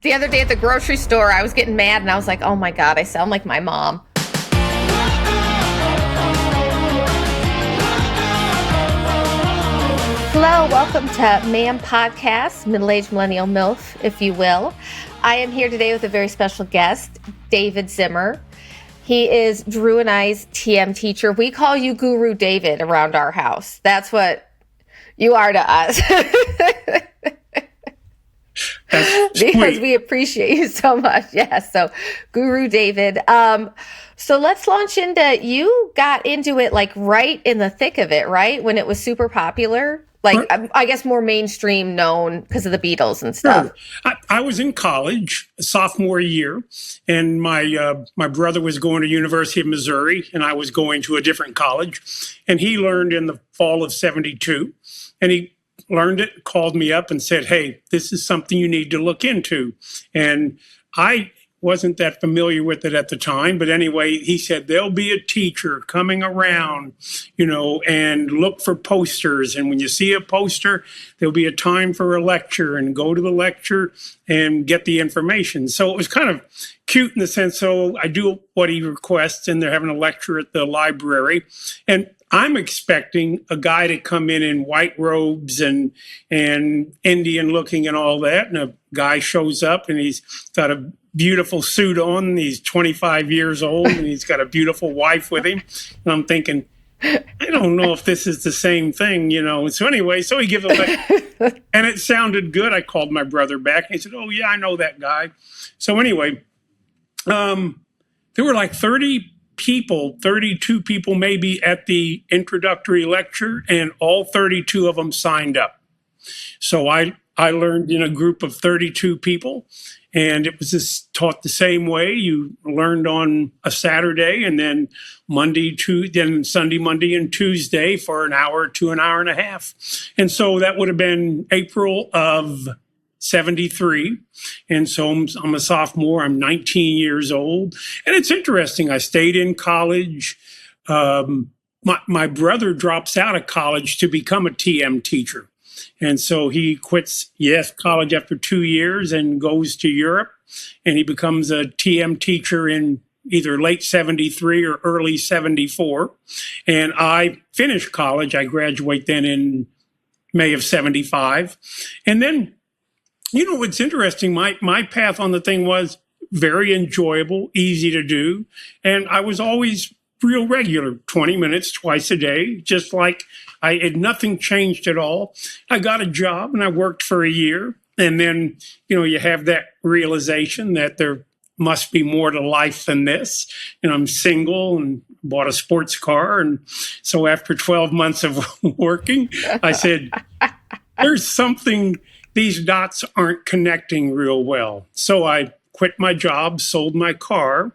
The other day at the grocery store, I was getting mad and I was like, oh my God, I sound like my mom. Hello, welcome to MAM Podcast, Middle-Aged Millennial MILF, if you will. I am here today with a very special guest, David Zimmer. He is Drew and I's TM teacher. We call you Guru David around our house. That's what you are to us. Because we appreciate you so much. Yeah, so Guru David. So let's launch into, you got into it like right in the thick of it, right? When it was super popular, like I guess more mainstream known because of the Beatles and stuff. Sure. I was in college, sophomore year, and my brother was going to University of Missouri, and I was going to a different college. And he learned in the fall of '72, and he learned it, called me up and said, hey, this is something you need to look into. And I wasn't that familiar with it at the time. But anyway, he said, there'll be a teacher coming around, and look for posters. And when you see a poster, there'll be a time for a lecture, and go to the lecture and get the information. So it was kind of cute in the sense, so I do what he requests, and they're having a lecture at the library. And I'm expecting a guy to come in white robes and Indian looking and all that. And a guy shows up and he's got a beautiful suit on. And he's 25 years old and he's got a beautiful wife with him. And I'm thinking, I don't know if this is the same thing, So anyway, so he gives a lecture and it sounded good. I called my brother back. He said, oh, yeah, I know that guy. So anyway, there were like 32 people maybe at the introductory lecture, and all 32 of them signed up. So I learned in a group of 32 people, and it was just taught the same way. You learned on a Saturday, and then Sunday, Monday, and Tuesday for an hour to an hour and a half. And so that would have been April of '73. And so I'm a sophomore. I'm 19 years old. And it's interesting. I stayed in college. My brother drops out of college to become a TM teacher. And so he quits, college after 2 years and goes to Europe. And he becomes a TM teacher in either late '73 or early '74. And I finished college. I graduate then in May of '75. And then what's interesting, my path on the thing was very enjoyable, easy to do. And I was always real regular, 20 minutes twice a day, just like nothing changed at all. I got a job and I worked for a year. And then, you have that realization that there must be more to life than this. And I'm single and bought a sports car. And so after 12 months of working, I said, there's something, these dots aren't connecting real well. So I quit my job, sold my car,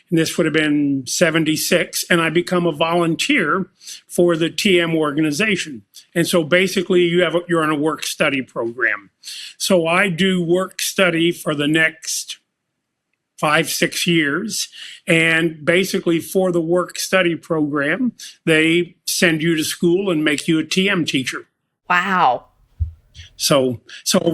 and this would have been '76, and I become a volunteer for the TM organization. And so basically you're on a work study program. So I do work study for the next 5-6 years. And basically for the work study program, they send you to school and make you a TM teacher. Wow. So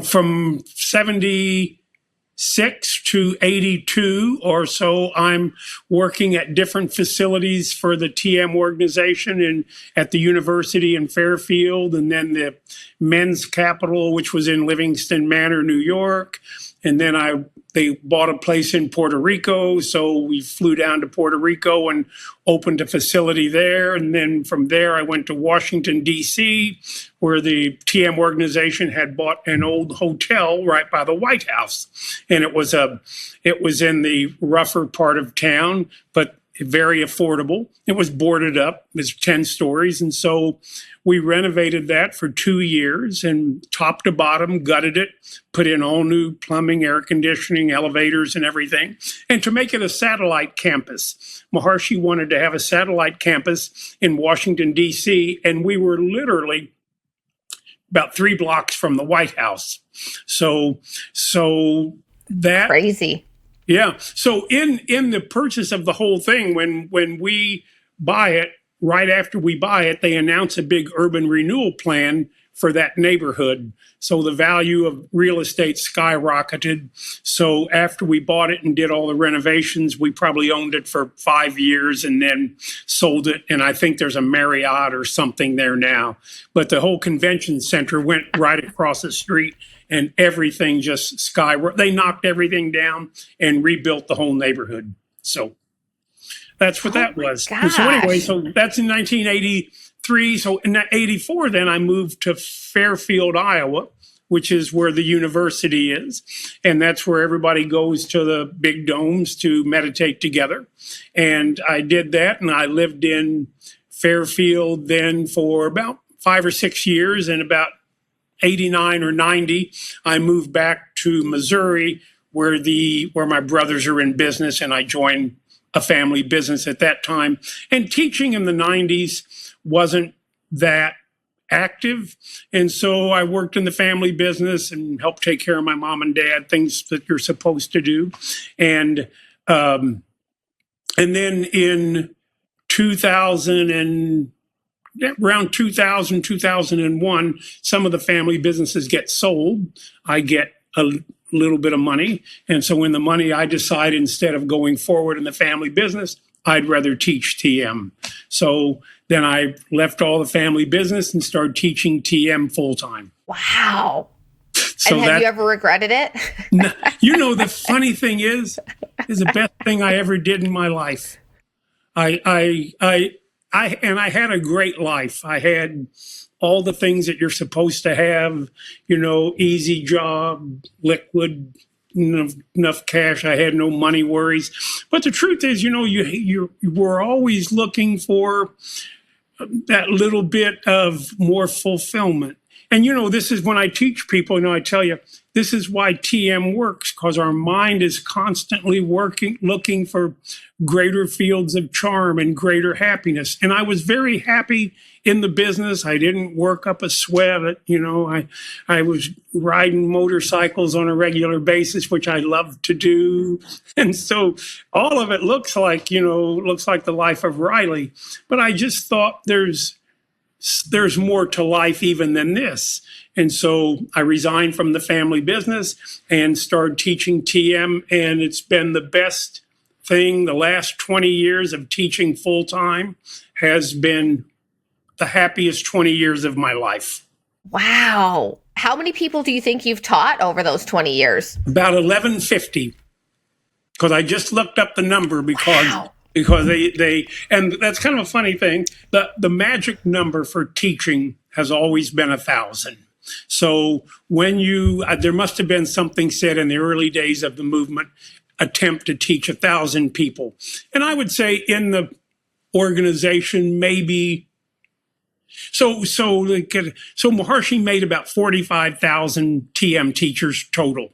from '76 to '82 or so, I'm working at different facilities for the TM organization and at the university in Fairfield, and then the men's capital, which was in Livingston Manor, New York. And then they bought a place in Puerto Rico, so we flew down to Puerto Rico and opened a facility there. And then from there, I went to Washington, D.C., where the TM organization had bought an old hotel right by the White House. And it was in the rougher part of town, but very affordable. It was boarded up. It was 10 stories. And so we renovated that for 2 years and top to bottom, gutted it, put in all new plumbing, air conditioning, elevators, and everything. And to make it a satellite campus, Maharishi wanted to have a satellite campus in Washington, D.C., and we were literally about 3 blocks from the White House. So that... Crazy. Yeah. So in the purchase of the whole thing, when we buy it, right after we buy it, they announce a big urban renewal plan for that neighborhood. So the value of real estate skyrocketed. So after we bought it and did all the renovations, we probably owned it for 5 years and then sold it. And I think there's a Marriott or something there now. But the whole convention center went right across the street and everything just skyrocketed. They knocked everything down and rebuilt the whole neighborhood. So that's what that was. gosh. So anyway, so that's in 1983. So in 84, then I moved to Fairfield, Iowa, which is where the university is. And that's where everybody goes to the big domes to meditate together. And I did that. And I lived in Fairfield then for about 5 or 6 years. And about 89 or 90, I moved back to Missouri, where my brothers are in business, and I joined a family business at that time. And teaching in the 90s wasn't that active. And so I worked in the family business and helped take care of my mom and dad, things that you're supposed to do. And then in 2000 and around 2000, 2001, some of the family businesses get sold. I get a little bit of money. And so in the money, I decide instead of going forward in the family business, I'd rather teach TM. So then I left all the family business and started teaching TM full time. Wow. So and have you ever regretted it? The funny thing is the best thing I ever did in my life. I had a great life. I had all the things that you're supposed to have, easy job, liquid, enough cash. I had no money worries. But the truth is, you were always looking for that little bit of more fulfillment. And, this is when I teach people, I tell you, this is why TM works, because our mind is constantly looking for greater fields of charm and greater happiness. And I was very happy in the business. I didn't work up a sweat. I was riding motorcycles on a regular basis, which I loved to do. And so all of it looks like the life of Riley. But I just thought there's more to life even than this. And so I resigned from the family business and started teaching TM. And it's been the best thing. The last 20 years of teaching full time has been the happiest 20 years of my life. Wow. How many people do you think you've taught over those 20 years? About 1150. Because I just looked up the number because they and that's kind of a funny thing. The magic number for teaching has always been 1,000. So when there must have been something said in the early days of the movement, attempt to teach 1,000 people. And I would say in the organization, maybe, so Maharishi made about 45,000 TM teachers total.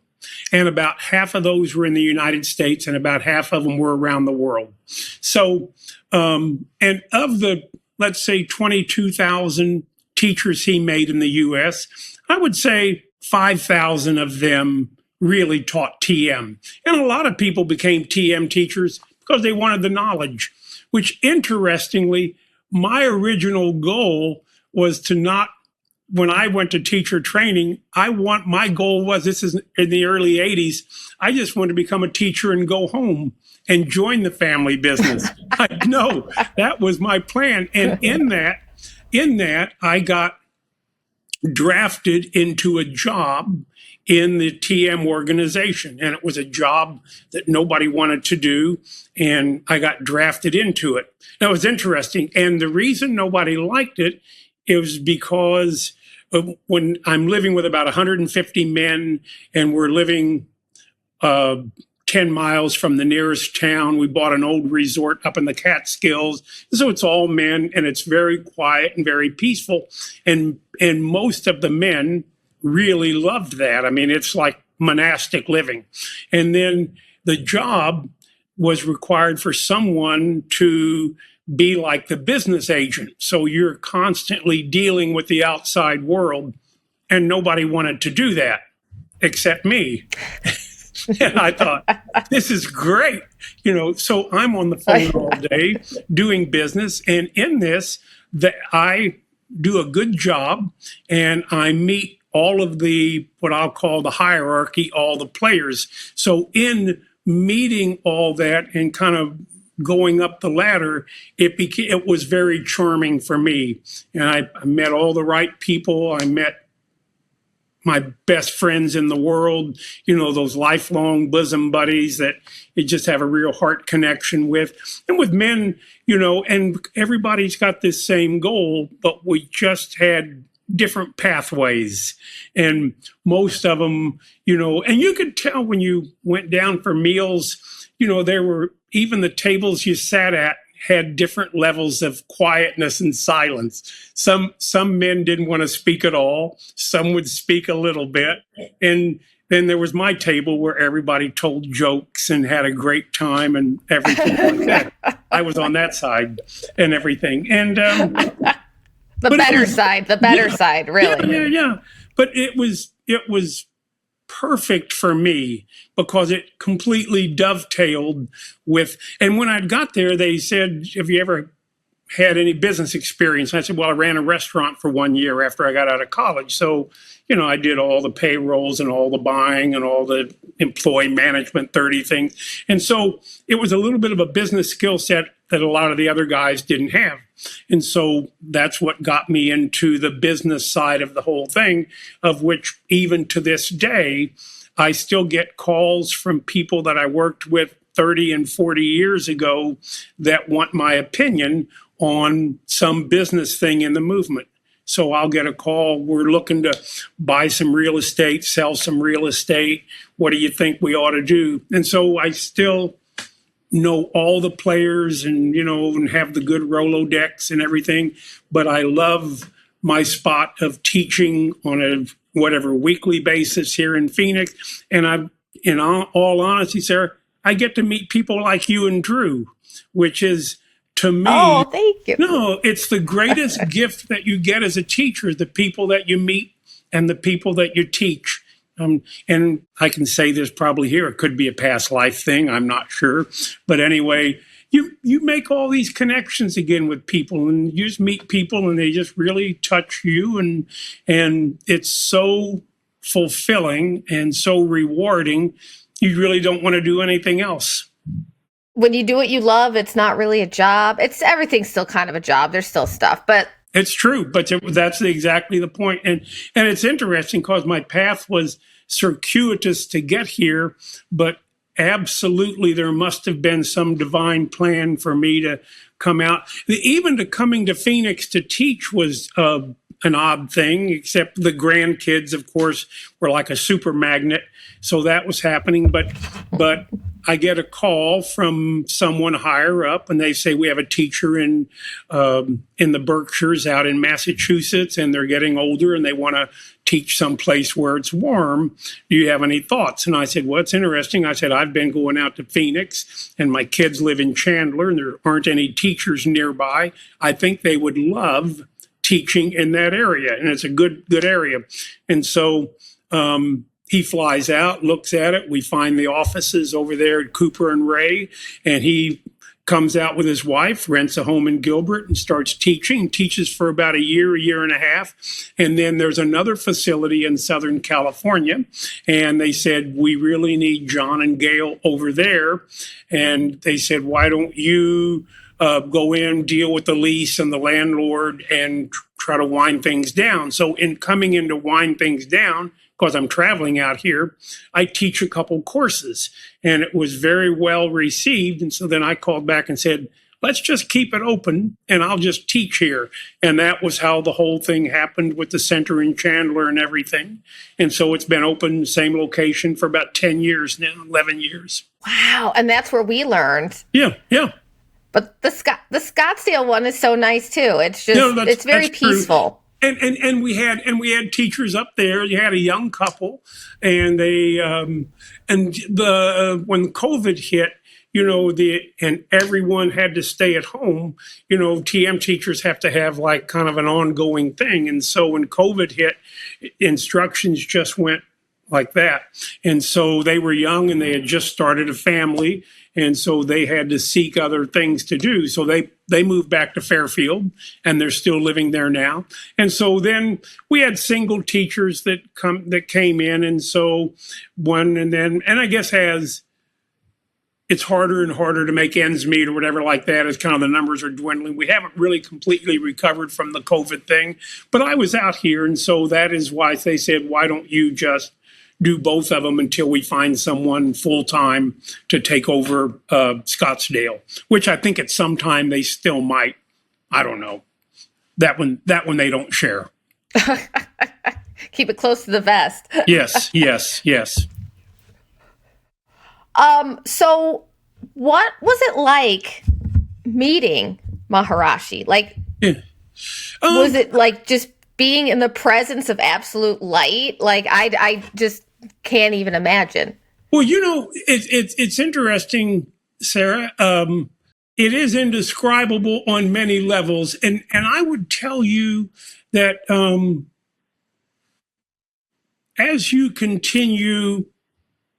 And about half of those were in the United States and about half of them were around the world. So, and of the, let's say 22,000 teachers he made in the US, I would say 5,000 of them really taught TM. And a lot of people became TM teachers because they wanted the knowledge, which interestingly, my goal was to not, when I went to teacher training, my goal was, this is in the early 80s, I just wanted to become a teacher and go home and join the family business. No, that was my plan. And in that, I got drafted into a job in the TM organization. And it was a job that nobody wanted to do. And I got drafted into it. That was interesting. And the reason nobody liked it was because when I'm living with about 150 men and we're living 10 miles from the nearest town, we bought an old resort up in the Catskills. So it's all men and it's very quiet and very peaceful. And most of the men really loved that. I mean, it's like monastic living. And then the job was required for someone to be like the business agent. So you're constantly dealing with the outside world, and nobody wanted to do that except me. And I thought, this is great. So I'm on the phone all day doing business. And in this, I do a good job and I meet all of the, what I'll call the hierarchy, all the players. So in meeting all that and kind of going up the ladder, it was very charming for me. And I met all the right people. I met my best friends in the world, those lifelong bosom buddies that you just have a real heart connection with. And with men, and everybody's got this same goal, but we just had different pathways. And most of them, and you could tell when you went down for meals, there were even the tables you sat at had different levels of quietness and silence. Some men didn't want to speak at all. Some would speak a little bit. And then there was my table where everybody told jokes and had a great time and everything like that. I was on that side and everything. And the better side, really. Yeah. But it was perfect for me because it completely dovetailed with, and when I got there, they said, have you ever had any business experience? And I said, well, I ran a restaurant for 1 year after I got out of college. So, I did all the payrolls and all the buying and all the employee management, 30 things. And so it was a little bit of a business skill set that a lot of the other guys didn't have. And so that's what got me into the business side of the whole thing, of which even to this day, I still get calls from people that I worked with 30 and 40 years ago that want my opinion on some business thing in the movement. So I'll get a call. We're looking to buy some real estate, sell some real estate. What do you think we ought to do? And so I still know all the players and, and have the good Rolodex and everything. But I love my spot of teaching on a whatever weekly basis here in Phoenix. And in all honesty, Sarah, I get to meet people like you and Drew, which is, to me, oh, thank you. No, it's the greatest gift that you get as a teacher, the people that you meet and the people that you teach. And I can say this probably here, it could be a past life thing, I'm not sure. But anyway, you make all these connections again with people, and you just meet people and they just really touch you. And it's so fulfilling and so rewarding. You really don't want to do anything else. When you do what you love, it's not really a job. Everything's still kind of a job. There's still stuff, but it's true. But that's exactly the point. And it's interesting because my path was circuitous to get here, but absolutely there must have been some divine plan for me to come out. Even to coming to Phoenix to teach was an odd thing, except the grandkids, of course, were like a super magnet. So that was happening. But I get a call from someone higher up, and they say, we have a teacher in the Berkshires out in Massachusetts, and they're getting older, and they want to teach someplace where it's warm. Do you have any thoughts? And I said, well, it's interesting. I said, I've been going out to Phoenix, and my kids live in Chandler, and there aren't any teachers nearby. I think they would love teaching in that area, and it's a good area. And so he flies out, looks at it. We find the offices over there at Cooper and Ray, and he comes out with his wife, rents a home in Gilbert, and starts teaching. Teaches for about a year and a half. And then there's another facility in Southern California, and they said, we really need John and Gail over there. And they said, why don't you go in, deal with the lease and the landlord, and try to wind things down? So in coming in to wind things down, because I'm traveling out here, I teach a couple courses, and it was very well received. And so then I called back and said, let's just keep it open and I'll just teach here. And that was how the whole thing happened with the center in Chandler and everything. And so it's been open, same location, for about 10 years now, 11 years. Wow. And that's where we learned. Yeah. But the Scottsdale one is so nice too. It's just, it's very peaceful. True. And we had teachers up there. You had a young couple, and they when COVID hit, and everyone had to stay at home. TM teachers have to have like kind of an ongoing thing, and so when COVID hit, instructions just went like that. And so they were young and they had just started a family, and so they had to seek other things to do. So they they moved back to Fairfield, and they're still living there now. And so then we had single teachers that came in, and so and I guess as it's harder and harder to make ends meet or whatever like that, as kind of the numbers are dwindling. We haven't really completely recovered from the COVID thing, but I was out here, and so that is why they said, why don't you just do both of them until we find someone full-time to take over Scottsdale, which I think at some time they still might. I don't know. That one they don't share. Keep it close to the vest. Yes. So what was it like meeting Maharishi? Like, was it like just being in the presence of absolute light? Like, I just can't even imagine. Well, it's interesting, Sarah. It is indescribable on many levels. And I would tell you that as you continue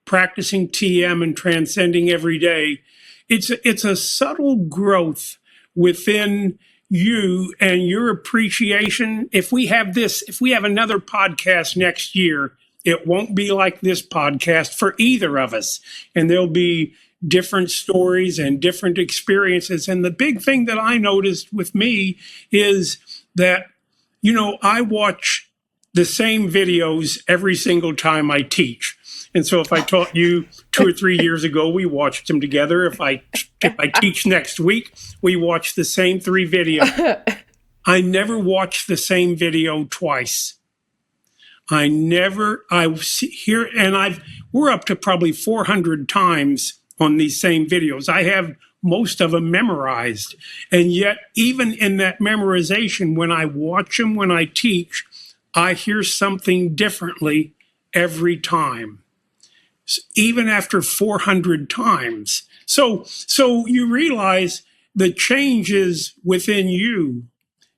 practicing TM and transcending every day, it's a subtle growth within you and your appreciation. If we have another podcast next year, it won't be like this podcast for either of us. And there'll be different stories and different experiences. And the big thing that I noticed with me is that, I watch the same videos every single time I teach. And so if I taught you 2 or 3 years ago, we watched them together. If I teach next week, we watch the same 3 videos. I never watch the same video twice. We're up to probably 400 times on these same videos. I have most of them memorized. And yet, even in that memorization, when I watch them, when I teach, I hear something differently every time, even after 400 times. So you realize the changes within you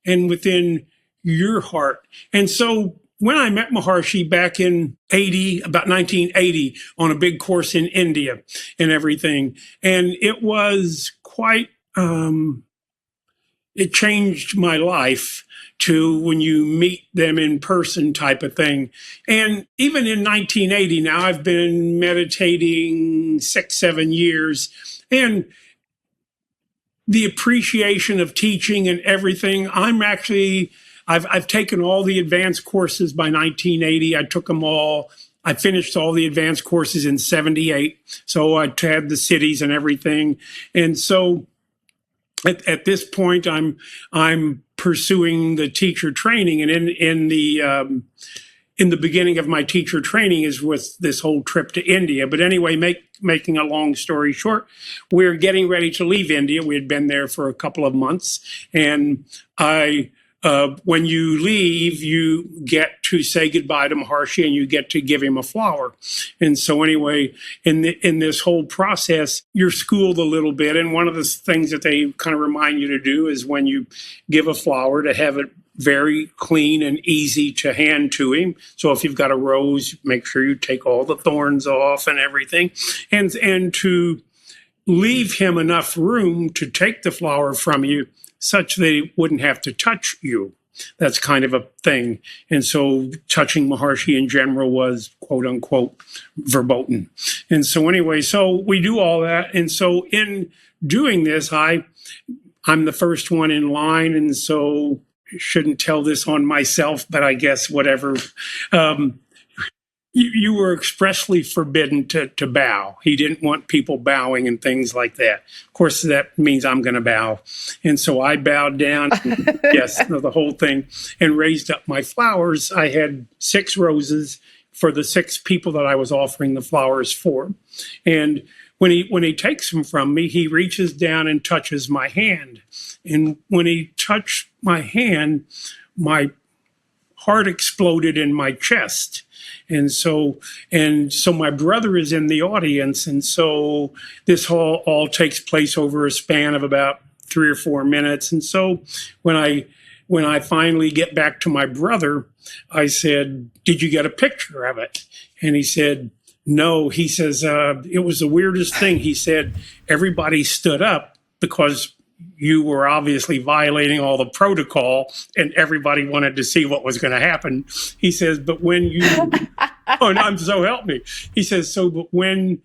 and within your heart. And so when I met Maharishi back in about 1980, on a big course in India and everything, and it was quite, it changed my life to when you meet them in person type of thing. And even in 1980, now I've been meditating 6-7 years, and the appreciation of teaching and everything, I've taken all the advanced courses by 1980. I took them all. I finished all the advanced courses in 78. So I had the cities and everything. And so at this point, I'm pursuing the teacher training. And in the beginning of my teacher training is with this whole trip to India. But anyway, making a long story short, we're getting ready to leave India. We had been there for a couple of months, and when you leave, you get to say goodbye to Maharishi, and you get to give him a flower. And so anyway, in this whole process, you're schooled a little bit. And one of the things that they kind of remind you to do is when you give a flower, to have it very clean and easy to hand to him. So if you've got a rose, make sure you take all the thorns off and everything, and to leave him enough room to take the flower from you, such that he wouldn't have to touch you. That's kind of a thing. And so touching Maharishi in general was, quote unquote, verboten. And so anyway, so we do all that. And so in doing this, I'm the first one in line. And so shouldn't tell this on myself, but I guess whatever. You were expressly forbidden to bow. He didn't want people bowing and things like that. Of course, that means I'm going to bow. And so I bowed down, the whole thing, and raised up my flowers. I had 6 roses for the 6 people that I was offering the flowers for. And when he takes them from me, he reaches down and touches my hand. And when he touched my hand, my heart exploded in my chest. And so my brother is in the audience. And so this all takes place over a span of about 3 or 4 minutes. And so when I finally get back to my brother, I said, "Did you get a picture of it?" And he said, "No." He says, "It was the weirdest thing." He said, "Everybody stood up because you were obviously violating all the protocol and everybody wanted to see what was going to happen. He says, but when you, oh, no, so help me. He says, so, but when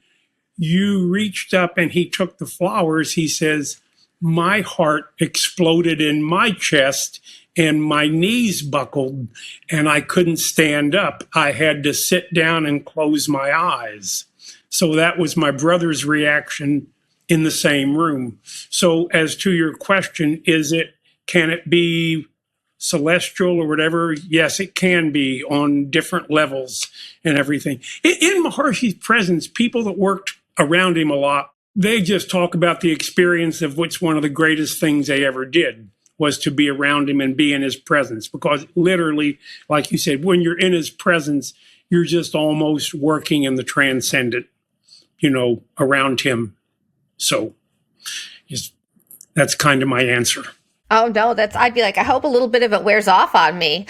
you reached up and he took the flowers, he says, my heart exploded in my chest and my knees buckled and I couldn't stand up. I had to sit down and close my eyes. So that was my brother's reaction in the same room. So as to your question, can it be celestial or whatever? Yes, it can be on different levels and everything. In Maharshi's presence, people that worked around him a lot, they just talk about the experience of what's one of the greatest things they ever did was to be around him and be in his presence. Because literally, like you said, when you're in his presence, you're just almost working in the transcendent, around him. So that's kind of my answer. Oh, no, I'd be like, I hope a little bit of it wears off on me.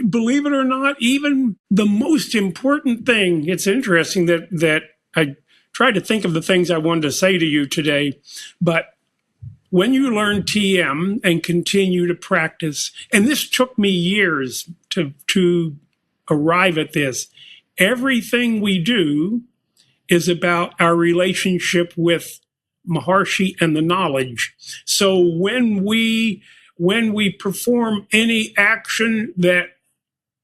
Believe it or not, even the most important thing, it's interesting that I tried to think of the things I wanted to say to you today, but when you learn TM and continue to practice, and this took me years to arrive at this, everything we do is about our relationship with Maharshi and the knowledge. So when we perform any action that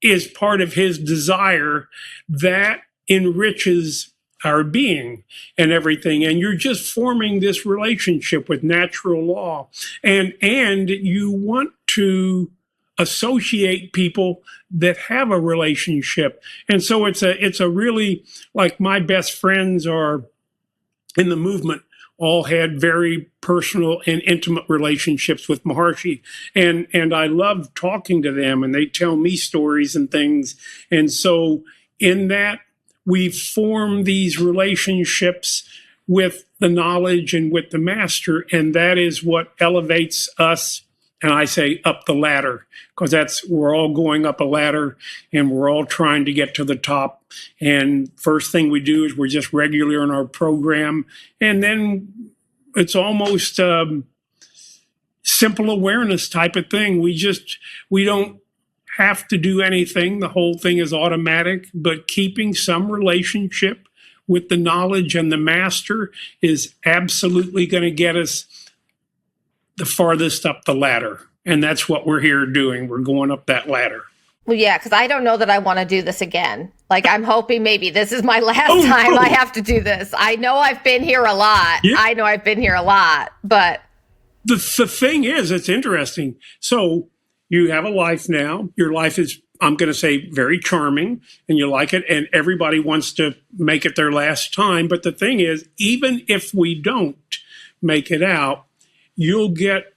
is part of his desire, that enriches our being and everything. And you're just forming this relationship with natural law. And you want to associate people that have a relationship. And so it's a really, like, my best friends are in the movement all had very personal and intimate relationships with Maharshi. And I love talking to them, and they tell me stories and things. And so in that, we form these relationships with the knowledge and with the master, and that is what elevates us. And I say up the ladder, because we're all going up a ladder and we're all trying to get to the top. And first thing we do is we're just regular in our program. And then it's almost simple awareness type of thing. We don't have to do anything. The whole thing is automatic, but keeping some relationship with the knowledge and the master is absolutely going to get us the farthest up the ladder. And that's what we're here doing. We're going up that ladder. Well, yeah, because I don't know that I want to do this again. Like, I'm hoping maybe this is my last time I have to do this. I know I've been here a lot. Yeah. I know I've been here a lot, but the thing is, it's interesting. So you have a life now. Your life is, I'm going to say, very charming, and you like it, and everybody wants to make it their last time. But the thing is, even if we don't make it out, you'll get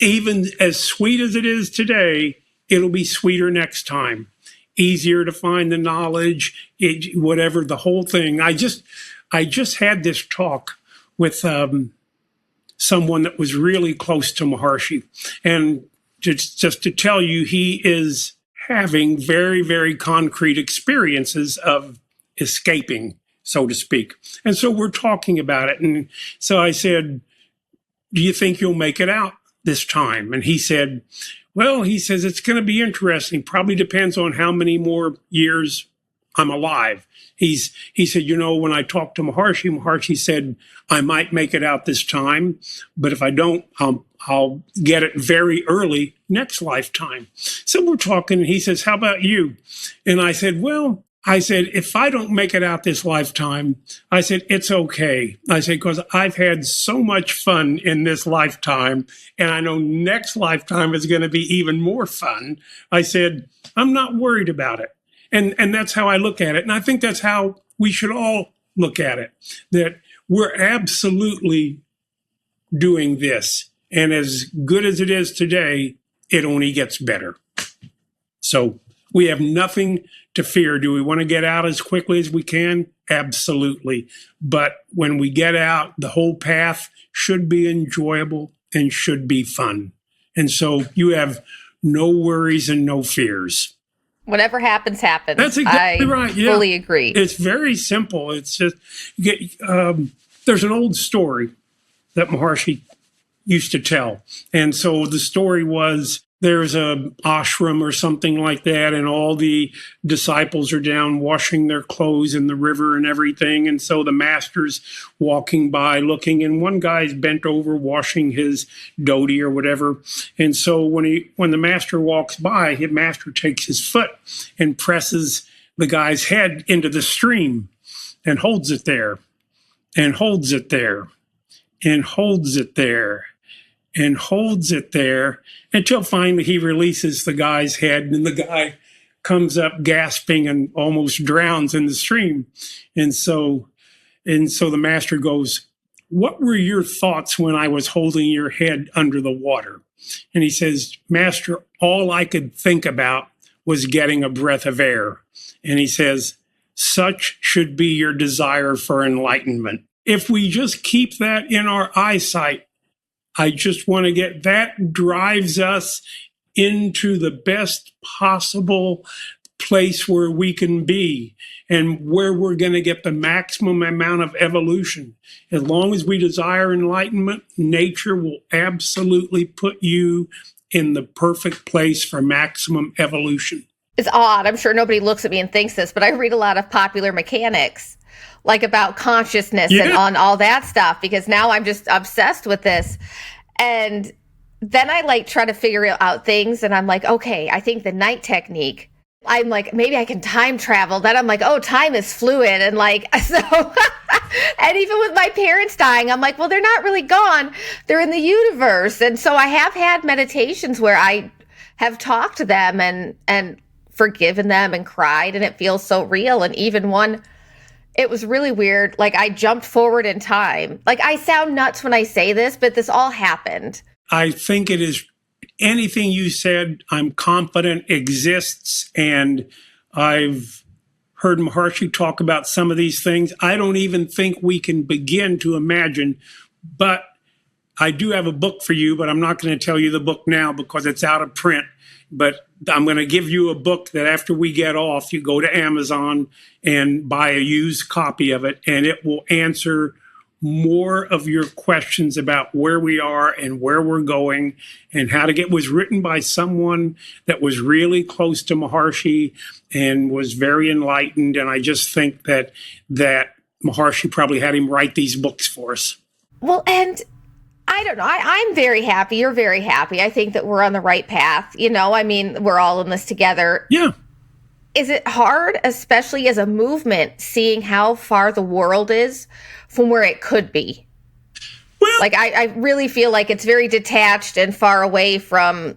even as sweet as it is today, it'll be sweeter next time. Easier to find the knowledge, whatever, the whole thing. I just had this talk with someone that was really close to Maharshi. And just to tell you, he is having very, very concrete experiences of escaping, so to speak. And so we're talking about it. And so I said, do you think you'll make it out this time? And he said, well, he says, it's going to be interesting. Probably depends on how many more years I'm alive. He said, when I talked to Maharshi said, I might make it out this time, but if I don't, I'll get it very early next lifetime. So we're talking, and he says, how about you? And I said, if I don't make it out this lifetime, I said, it's okay. I said, because I've had so much fun in this lifetime, and I know next lifetime is going to be even more fun. I said, I'm not worried about it. And that's how I look at it. And I think that's how we should all look at it, that we're absolutely doing this. And as good as it is today, it only gets better. So we have nothing to fear. Do we want to get out as quickly as we can? Absolutely. But when we get out, the whole path should be enjoyable and should be fun. And so you have no worries and no fears. Whatever happens, happens. That's exactly right. Yeah. Fully agree. It's very simple. It's just, the there's an old story that Maharshi used to tell. And so the story was there's a ashram or something like that, and all the disciples are down washing their clothes in the river and everything. And so the master's walking by looking, and one guy's bent over washing his dhoti or whatever. And so when the master walks by, his master takes his foot and presses the guy's head into the stream and holds it there and holds it there and holds it there and holds it there until finally he releases the guy's head, and the guy comes up gasping and almost drowns in the stream. And so the master goes, "What were your thoughts when I was holding your head under the water?" And he says, "Master, all I could think about was getting a breath of air." And he says, "Such should be your desire for enlightenment. If we just keep that in our eyesight, I just want to get that drives us into the best possible place where we can be and where we're going to get the maximum amount of evolution. As long as we desire enlightenment, nature will absolutely put you in the perfect place for maximum evolution." It's odd. I'm sure nobody looks at me and thinks this, but I read a lot of popular mechanics, like about consciousness and on all that stuff, because now I'm just obsessed with this. And then I like try to figure out things, and I'm like, okay, I think the night technique, I'm like, maybe I can time travel. Then I'm like, oh, time is fluid. And like, so, and even with my parents dying, I'm like, well, they're not really gone. They're in the universe. And so I have had meditations where I have talked to them and forgiven them and cried, and it feels so real. And even one, it was really weird. Like I jumped forward in time. Like I sound nuts when I say this, but this all happened. I think it is anything you said, I'm confident exists. And I've heard Maharshi talk about some of these things. I don't even think we can begin to imagine, but I do have a book for you, but I'm not going to tell you the book now because it's out of print. But I'm going to give you a book that after we get off, you go to Amazon and buy a used copy of it, and it will answer more of your questions about where we are and where we're going and how to get. It was written by someone that was really close to Maharshi and was very enlightened. And I just think that Maharshi probably had him write these books for us. Well, and I don't know. I'm very happy. You're very happy. I think that we're on the right path. You know, I mean, we're all in this together. Yeah. Is it hard, especially as a movement, seeing how far the world is from where it could be? Well, like, I really feel like it's very detached and far away from,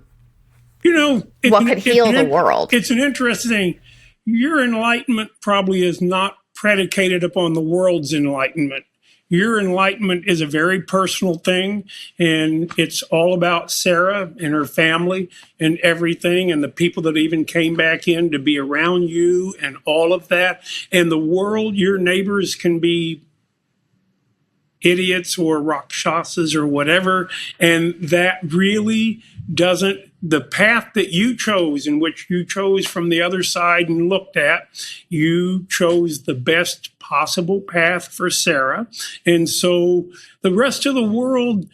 what could heal the world. It's an interesting thing. Your enlightenment probably is not predicated upon the world's enlightenment. Your enlightenment is a very personal thing, and it's all about Sarah and her family and everything, and the people that even came back in to be around you and all of that. And the world, your neighbors can be idiots or rakshasas or whatever, and that really doesn't, the path that you chose, in which you chose from the other side and looked at, you chose the best possible path for Sarah. And so the rest of the world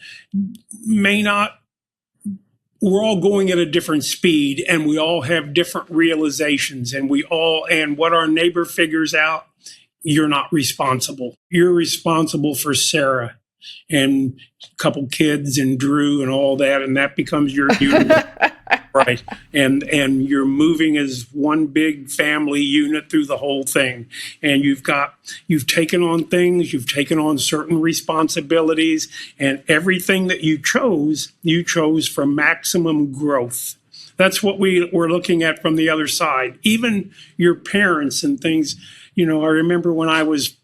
may not, we're all going at a different speed, and we all have different realizations, and what our neighbor figures out, you're not responsible. You're responsible for Sarah and a couple kids and Drew and all that, and that becomes your unit. Right. And you're moving as one big family unit through the whole thing. And you've taken on things, you've taken on certain responsibilities, and everything that you chose for maximum growth. That's what we're looking at from the other side. Even your parents and things. I remember when I was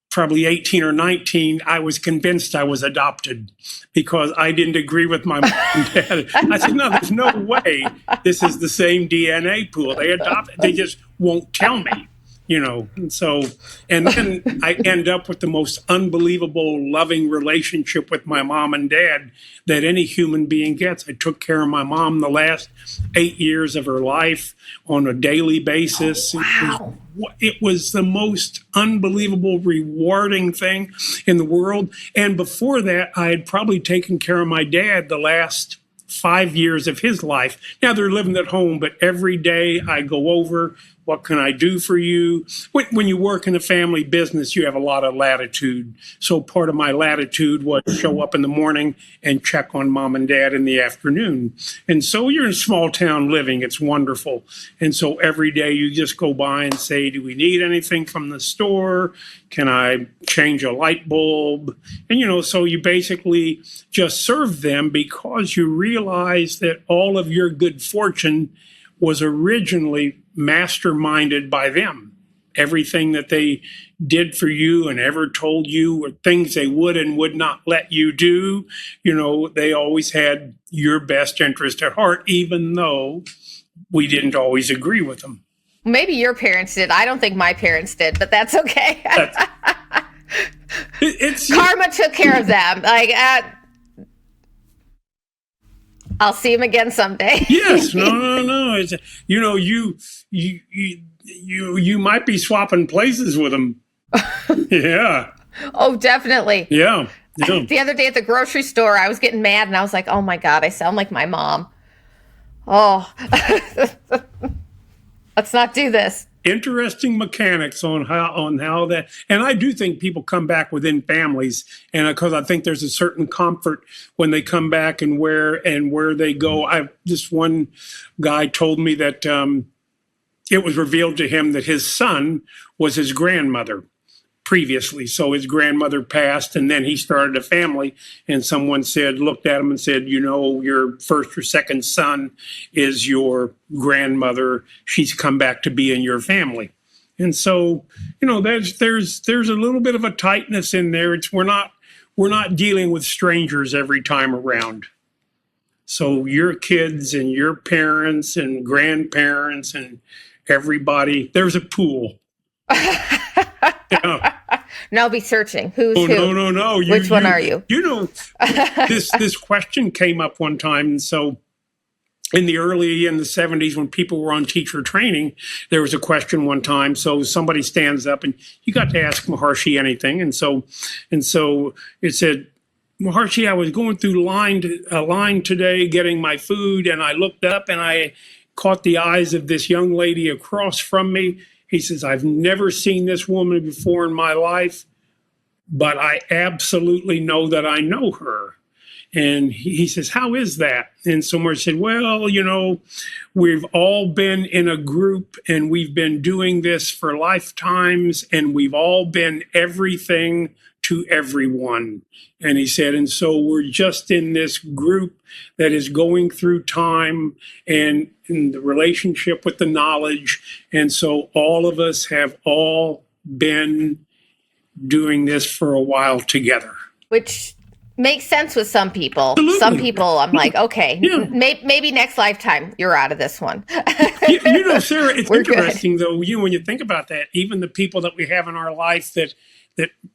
probably 18 or 19, I was convinced I was adopted because I didn't agree with my mom and dad. I said, no, there's no way this is the same DNA pool. They just won't tell me. And so, and then I end up with the most unbelievable, loving relationship with my mom and dad that any human being gets. I took care of my mom the last 8 years of her life on a daily basis. Oh, wow. It was the most unbelievable, rewarding thing in the world. And before that, I had probably taken care of my dad the last 5 years of his life. Now they're living at home, but every day I go over, what can I do for you? When you work in a family business, you have a lot of latitude. So part of my latitude was show up in the morning and check on mom and dad in the afternoon. And so you're in small town living. It's wonderful. And so every day you just go by and say, do we need anything from the store? Can I change a light bulb? And, so you basically just serve them because you realize that all of your good fortune was originally masterminded by them. Everything that they did for you and ever told you were things they would and would not let you do. They always had your best interest at heart, even though we didn't always agree with them. Maybe your parents did. I don't think my parents did, but that's okay. Karma took care of them. I'll see him again someday. Yes, no. It's, you might be swapping places with them. Yeah. Oh, definitely. Yeah. The other day at the grocery store, I was getting mad and I was like, oh my God, I sound like my mom. Oh, let's not do this. Interesting mechanics on how that, and I do think people come back within families, and because I think there's a certain comfort when they come back and where they go. This one guy told me that it was revealed to him that his son was his grandmother previously. So his grandmother passed, and then he started a family, and someone looked at him and said, your first or second son is your grandmother. She's come back to be in your family. And so, there's a little bit of a tightness in there. We're not dealing with strangers every time around. So your kids and your parents and grandparents and everybody, there's a pool. Yeah. Now be searching. Who's who? No. Which one are you? This question came up one time. And so in the 70s, when people were on teacher training, there was a question one time. So somebody stands up and you got to ask Maharishi anything. And so it said, Maharishi, I was going through a line today getting my food, and I looked up and I caught the eyes of this young lady across from me. He says, I've never seen this woman before in my life, but I absolutely know that I know her. And he says, how is that? And someone said, well, we've all been in a group and we've been doing this for lifetimes, and we've all been everything to everyone. And he said, and so we're just in this group that is going through time and in the relationship with the knowledge. And so all of us have all been doing this for a while togetger. Which makes sense with some people. Absolutely. Some people, I'm like, okay, Yeah. maybe next lifetime you're out of this one. Sarah, it's We're interesting, though, when you think about that, even the people that we have in our life that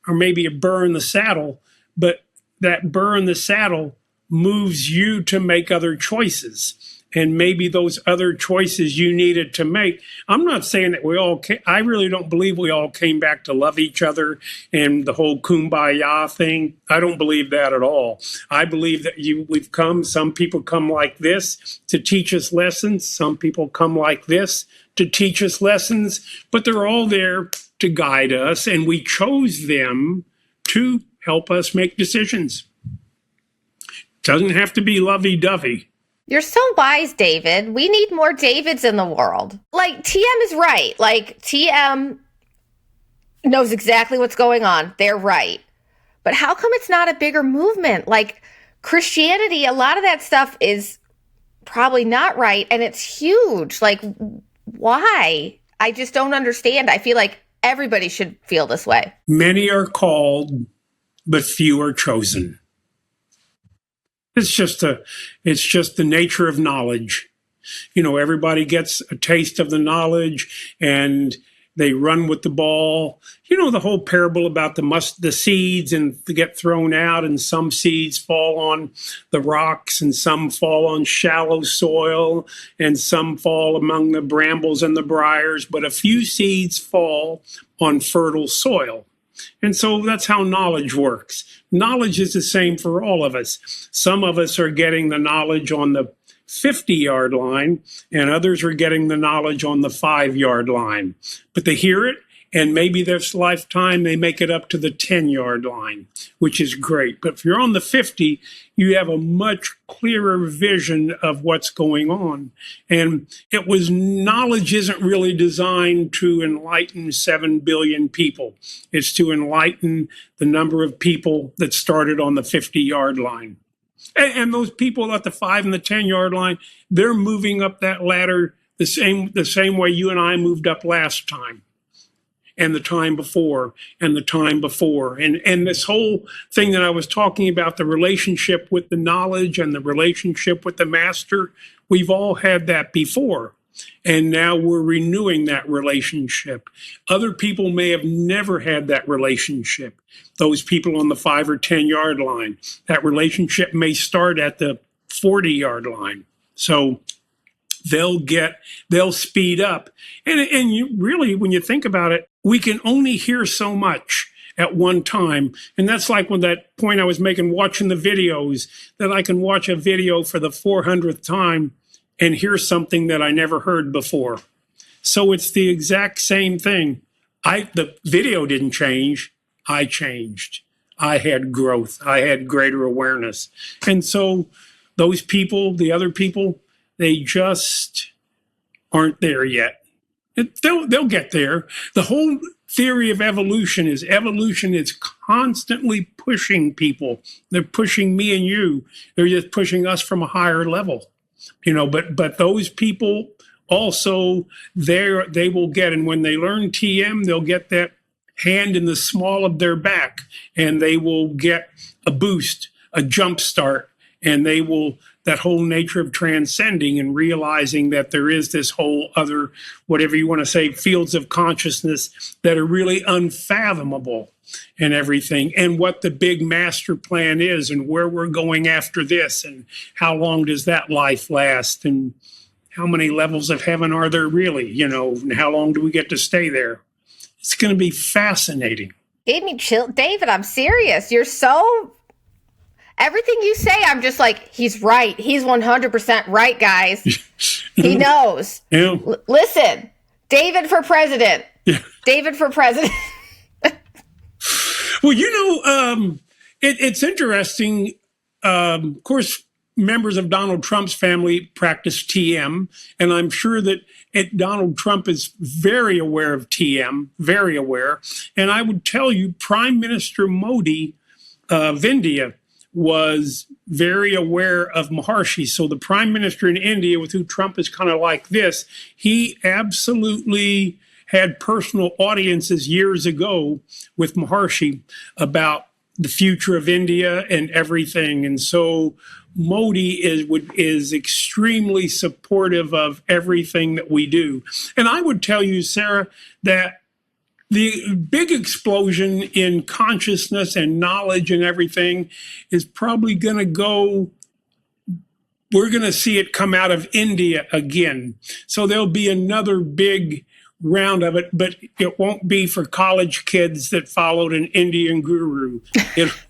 are maybe a burr in the saddle, but that burr in the saddle moves you to make other choices. And maybe those other choices you needed to make. I'm not saying that I really don't believe we all came back to love each other and the whole kumbaya thing. I don't believe that at all. I believe that some people come like this to teach us lessons. Some people come like this to teach us lessons, but they're all there to guide us, and we chose them to help us make decisions. Doesn't have to be lovey-dovey. You're so wise, David. We need more Davids in the world. TM is right. TM knows exactly what's going on. They're right. But how come it's not a bigger movement? Christianity, a lot of that stuff is probably not right, and it's huge. Why? I just don't understand. I feel like everybody should feel this way. Many are called, but few are chosen. It's just the nature of knowledge. Everybody gets a taste of the knowledge, and they run with the ball. You know, the whole parable about the seeds and they get thrown out, and some seeds fall on the rocks and some fall on shallow soil and some fall among the brambles and the briars, but a few seeds fall on fertile soil. And so that's how knowledge works. Knowledge is the same for all of us. Some of us are getting the knowledge on the 50-yard line, and others are getting the knowledge on the 5-yard line. But they hear it, and maybe this lifetime they make it up to the 10-yard line, which is great. But if you're on the 50, you have a much clearer vision of what's going on. And knowledge isn't really designed to enlighten 7 billion people. It's to enlighten the number of people that started on the 50-yard line. And those people at the 5 and the 10-yard line, they're moving up that ladder the same way you and I moved up last time, and the time before, and the time before. And this whole thing that I was talking about, the relationship with the knowledge and the relationship with the master, we've all had that before. And now we're renewing that relationship. Other people may have never had that relationship. Those people on the 5 or 10-yard line, that relationship may start at the 40-yard line. So they'll speed up. And you really, when you think about it, we can only hear so much at one time. And that's like when that point I was making, watching the videos, that I can watch a video for the 400th time and hear something that I never heard before. So it's the exact same thing. The video didn't change. I changed. I had growth. I had greater awareness. And so those people, the other people, they just aren't there yet. They'll get there. The whole theory of evolution is constantly pushing people. They're pushing me and you. They're just pushing us from a higher level. You know, but those people also, they will get, and when they learn TM, they'll get that hand in the small of their back, and they will get a boost, a jump start, and that whole nature of transcending and realizing that there is this whole other, whatever you want to say, fields of consciousness that are really unfathomable and everything, and what the big master plan is, and where we're going after this, and how long does that life last, and how many levels of heaven are there really, you know, and how long do we get to stay there? It's going to be fascinating. Gave me chill. David, I'm serious. Everything you say, I'm just like, he's right. He's 100% right, guys. He knows. Yeah. Listen, David for president. Yeah. David for president. Well, you know, it's interesting. Of course, members of Donald Trump's family practice TM, and I'm sure that Donald Trump is very aware of TM, very aware. And I would tell you, Prime Minister Modi of India was very aware of Maharshi. So the Prime Minister in India, with who Trump is kind of like this, he absolutely had personal audiences years ago with Maharshi about the future of India and everything. And so Modi is extremely supportive of everything that we do. And I would tell you, Sarah, that the big explosion in consciousness and knowledge and everything is probably going to we're going to see it come out of India again. So there'll be another big round of it, but it won't be for college kids that followed an Indian guru.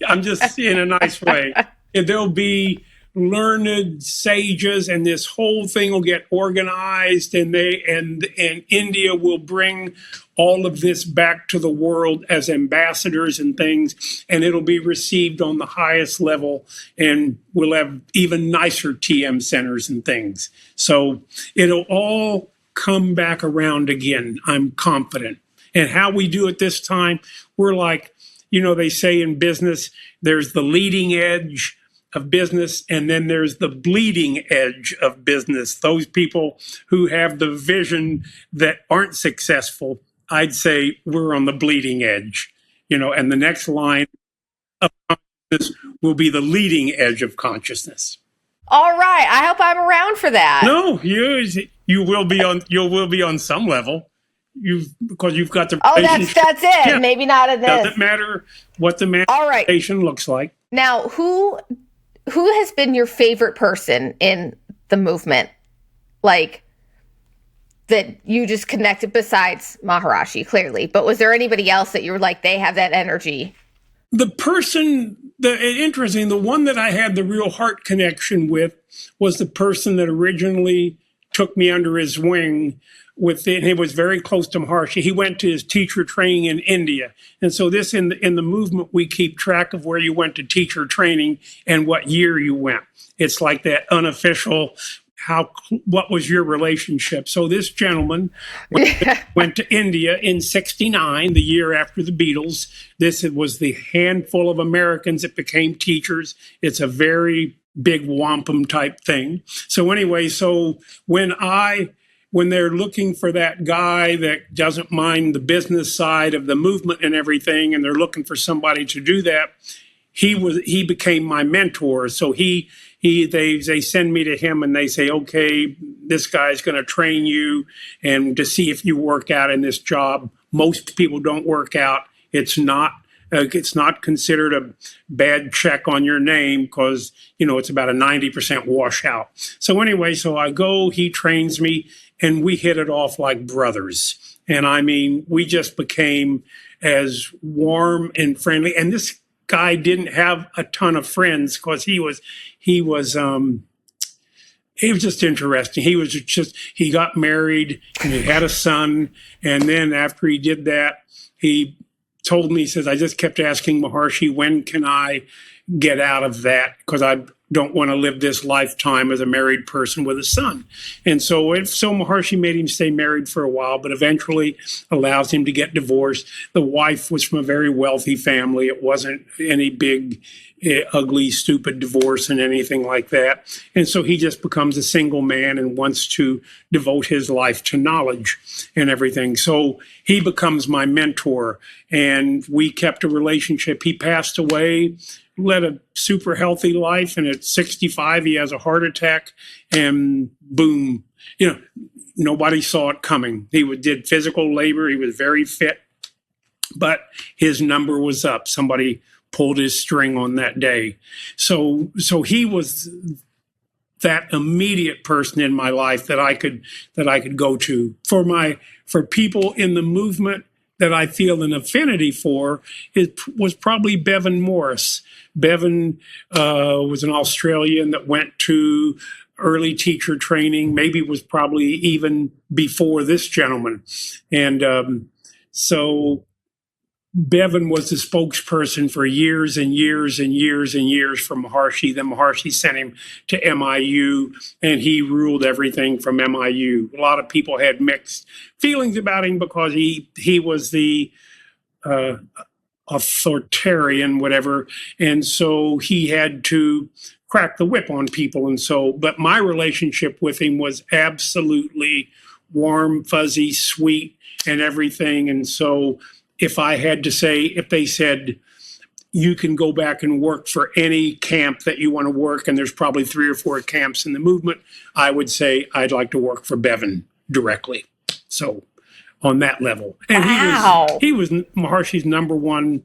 I'm just in a nice way. There'll be learned sages, and this whole thing will get organized, and India will bring all of this back to the world as ambassadors and things, and it'll be received on the highest level, and we'll have even nicer TM centers and things. So it'll all come back around again, I'm confident. And how we do it this time, we're like, you know, they say in business, there's the leading edge of business, and then there's the bleeding edge of business. Those people who have the vision that aren't successful, I'd say we're on the bleeding edge, you know, and the next line of consciousness will be the leading edge of consciousness. All right. I hope I'm around for that. No, you will be on some level. because you've got the Oh, relationship. that's it. Yeah. Maybe not in this. Doesn't matter what the All right. manifestation looks like. Now, who has been your favorite person in the movement? Like, that you just connected besides Maharishi, clearly. But was there anybody else that you were like, they have that energy? The one that I had the real heart connection with was the person that originally took me under his wing. He was very close to Maharishi. He went to his teacher training in India. And so this in the movement, we keep track of where you went to teacher training and what year you went. It's like that unofficial, what was your relationship? So this gentleman went to India in '69, the year after the Beatles. This was the handful of Americans that became teachers. It's a very big wampum type thing. So anyway, when they're looking for that guy that doesn't mind the business side of the movement and everything, and they're looking for somebody to do that, he became my mentor. So they send me to him and they say, okay, this guy's going to train you and to see if you work out in this job. Most people don't work out. It's not considered a bad check on your name because, it's about a 90% washout. So anyway, I go, he trains me, and we hit it off like brothers. And I mean, we just became as warm and friendly. And this guy didn't have a ton of friends because he was just interesting. He got married and he had a son. And then after he did that, he told me, he says, I just kept asking Maharishi, when can I get out of that? Because I don't want to live this lifetime as a married person with a son. And so Maharishi made him stay married for a while, but eventually allows him to get divorced. The wife was from a very wealthy family. It wasn't any big, ugly, stupid divorce and anything like that. And so he just becomes a single man and wants to devote his life to knowledge and everything. So he becomes my mentor, and we kept a relationship. He passed away, led a super healthy life, and at 65 he has a heart attack, and boom, nobody saw it coming. He did physical labor. He was very fit, but his number was up. Somebody pulled his string on that day. So he was that immediate person in my life that I could go to. For people in the movement that I feel an affinity for, it was probably Bevan Morris. Bevan was an Australian that went to early teacher training, maybe was probably even before this gentleman. And so Bevan was the spokesperson for years and years and years and years for Maharishi. Then Maharishi sent him to MIU, and he ruled everything from MIU. A lot of people had mixed feelings about him because he was the authoritarian, whatever, and so he had to crack the whip on people. And so, but my relationship with him was absolutely warm, fuzzy, sweet, and everything. And so if they said, you can go back and work for any camp that you want to work, and there's probably 3 or 4 camps in the movement, I would say I'd like to work for Bevan directly. So on that level. And wow. he was Maharishi's number one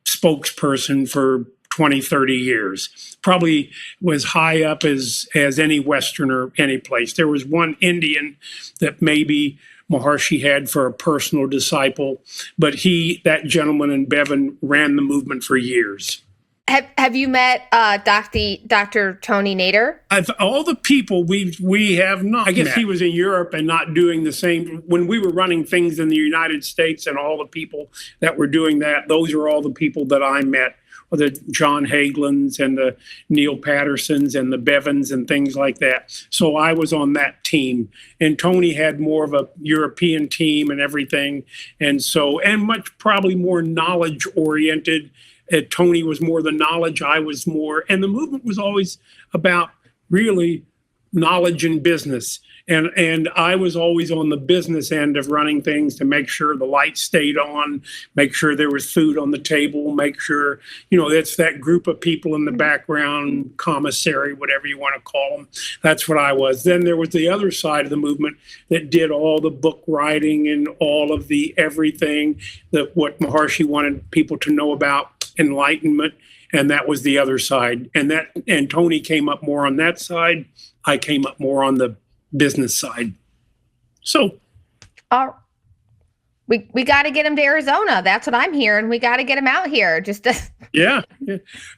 spokesperson for 20, 30 years. Probably was high up as any Westerner any place. There was one Indian that maybe Maharishi had for a personal disciple, but that gentleman and Bevan ran the movement for years. Have you met Dr. Tony Nader? All the people we have not. I guess met. He was in Europe and not doing the same. When we were running things in the United States, and all the people that were doing that, those are all the people that I met. Or the John Hagelins and the Neil Pattersons and the Bevans and things like that. So I was on that team, and Tony had more of a European team and everything. And much probably more knowledge oriented. Tony was more the knowledge, I was more, and the movement was always about really knowledge and business. And I was always on the business end of running things to make sure the lights stayed on, make sure there was food on the table, make sure, it's that group of people in the background, commissary, whatever you want to call them. That's what I was. Then there was the other side of the movement that did all the book writing and all of the everything that what Maharishi wanted people to know about enlightenment. And that was the other side. And Tony came up more on that side. I came up more on the business side. So we got to get him to Arizona. That's what I'm hearing. We got to get him out here. Yeah.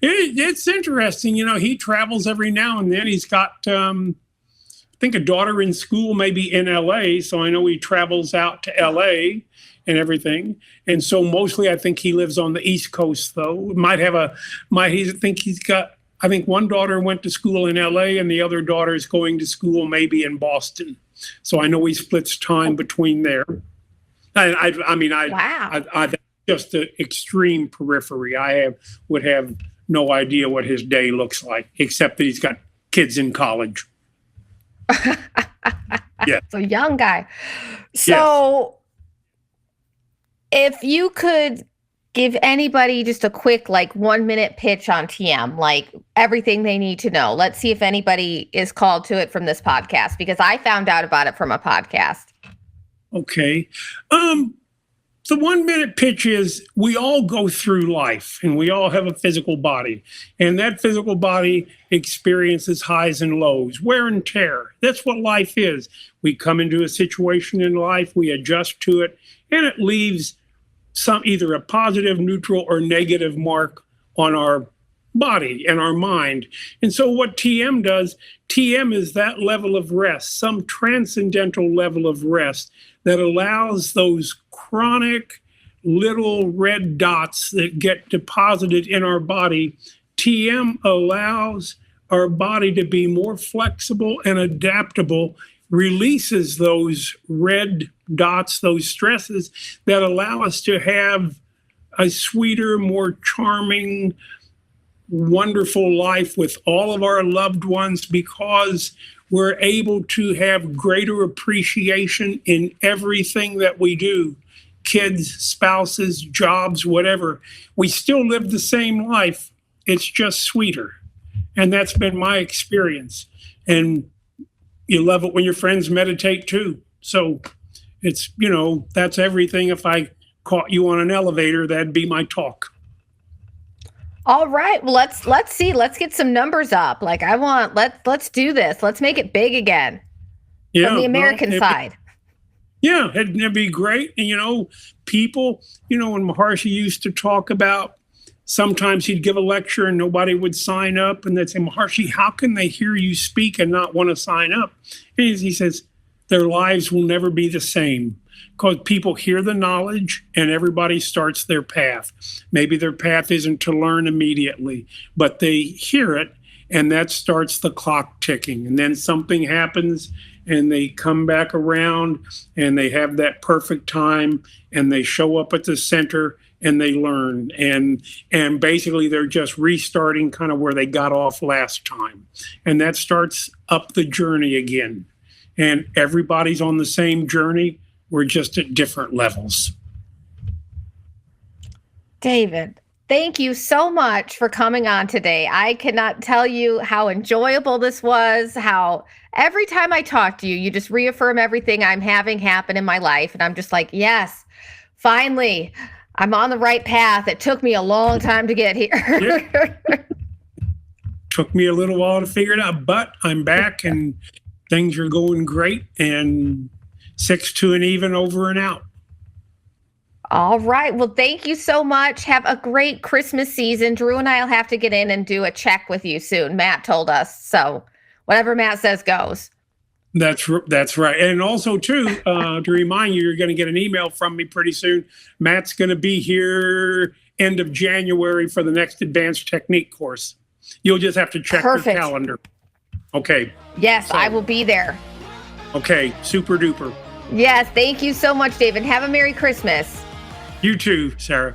It's interesting. He travels every now and then. He's got, I think, a daughter in school, maybe in LA. So I know he travels out to LA and everything. And so mostly I think he lives on the East Coast, though. I think one daughter went to school in LA and the other daughter is going to school maybe in Boston. So I know he splits time between there. Wow. Just an extreme periphery. I would have no idea what his day looks like, except that he's got kids in college. Yeah. So young guy. So if you could give anybody just a quick 1 minute pitch on TM, everything they need to know. Let's see if anybody is called to it from this podcast, because I found out about it from a podcast. Okay. The 1 minute pitch is we all go through life and we all have a physical body, and that physical body experiences highs and lows, wear and tear. That's what life is. We come into a situation in life, we adjust to it, and it leaves either a positive, neutral, or negative mark on our body and our mind. And so what TM does, TM is that level of rest, some transcendental level of rest that allows those chronic little red dots that get deposited in our body. TM allows our body to be more flexible and adaptable, releases those red dots, those stresses that allow us to have a sweeter, more charming, wonderful life with all of our loved ones, because we're able to have greater appreciation in everything that we do. Kids, spouses, jobs, whatever. We still live the same life. It's just sweeter. And that's been my experience. And you love it when your friends meditate too. So it's, that's everything. If I caught you on an elevator, that'd be my talk. All right. Well, let's see. Let's get some numbers up. Let's do this. Let's make it big again. Yeah, from the American side. Yeah, it'd be great. And, people, when Maharishi used to talk about, sometimes he'd give a lecture and nobody would sign up. And they'd say, Maharishi, how can they hear you speak and not want to sign up? And he says, their lives will never be the same, because people hear the knowledge and everybody starts their path. Maybe their path isn't to learn immediately, but they hear it and that starts the clock ticking. And then something happens and they come back around and they have that perfect time and they show up at the center and they learn. And basically they're just restarting kind of where they got off last time. And that starts up the journey again. And everybody's on the same journey. We're just at different levels. David, thank you so much for coming on today. I cannot tell you how enjoyable this was, how every time I talk to you, you just reaffirm everything I'm having happen in my life. And I'm just like, yes, finally, I'm on the right path. It took me a long time to get here. Yeah. Took me a little while to figure it out, but I'm back and things are going great, and 6 to an even, over and out. All right. Well, thank you so much. Have a great Christmas season. Drew and I will have to get in and do a check with you soon. Matt told us. So whatever Matt says goes. That's right. And also, too, to remind you, you're going to get an email from me pretty soon. Matt's going to be here end of January for the next advanced technique course. You'll just have to check your calendar. Okay. Yes, so, I will be there. Okay. Super duper. Yes. Thank you so much, David. Have a Merry Christmas. You too, Sarah.